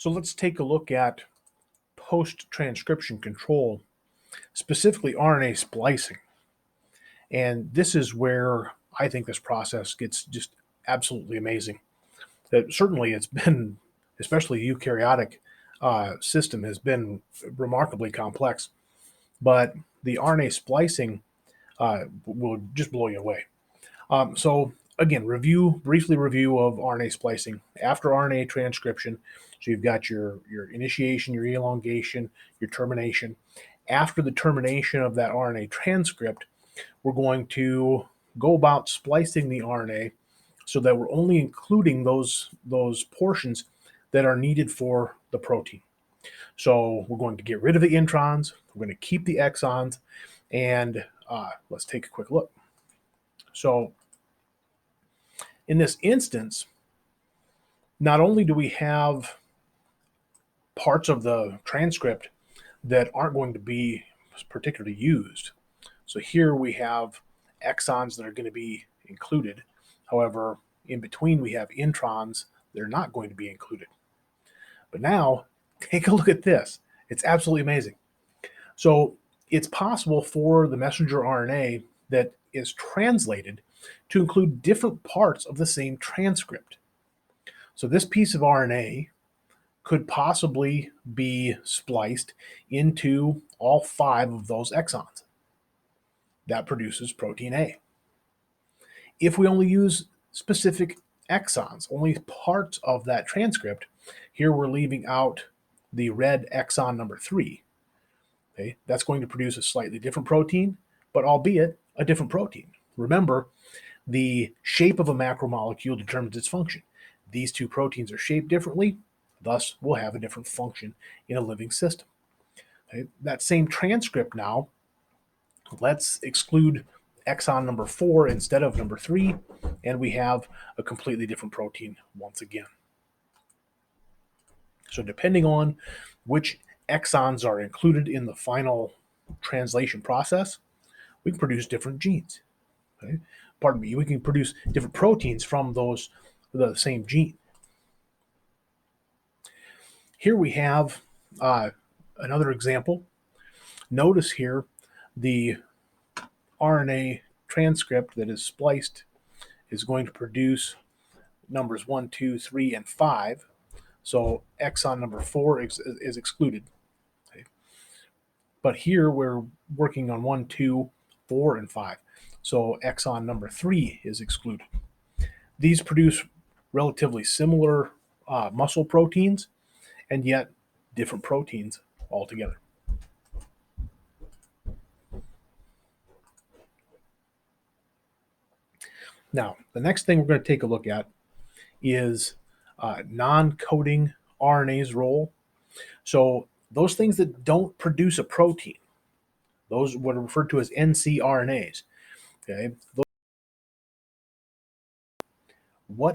So let's take a look at post-transcription control, specifically RNA splicing. And this is where I think this process gets just absolutely amazing. That certainly it's been, especially the eukaryotic system, has been remarkably complex. But the RNA splicing will just blow you away. So again, briefly review of RNA splicing after RNA transcription. So you've got your initiation, your elongation, your termination. After the termination of that RNA transcript, we're going to go about splicing the RNA so that we're only including those portions that are needed for the protein. So we're going to get rid of the introns, we're going to keep the exons, and let's take a quick look. So in this instance, not only do we have parts of the transcript that aren't going to be particularly used. So here we have exons that are going to be included. However, in between we have introns that are not going to be included. But now, take a look at this. It's absolutely amazing. So it's possible for the messenger RNA that is translated to include different parts of the same transcript. So this piece of RNA could possibly be spliced into all 5 of those exons. That produces protein A. If we only use specific exons, only parts of that transcript, here we're leaving out the red exon number 3. Okay, that's going to produce a slightly different protein, but albeit a different protein. Remember, the shape of a macromolecule determines its function. These 2 proteins are shaped differently, thus we'll have a different function in a living system. Okay, that same transcript now, let's exclude exon number 4 instead of number 3, and we have a completely different protein once again. So depending on which exons are included in the final translation process, we can produce different genes. Okay? Pardon me, we can produce different proteins from the same gene. Here we have another example. Notice here the RNA transcript that is spliced is going to produce numbers 1, 2, 3, and 5. So exon number 4 is excluded. Okay. But here we're working on 1, 2, 4, and 5. So exon number 3 is excluded. These produce relatively similar muscle proteins, and yet different proteins altogether. Now, the next thing we're going to take a look at is non-coding RNA's role. So those things that don't produce a protein, those what are referred to as ncRNAs. Okay, what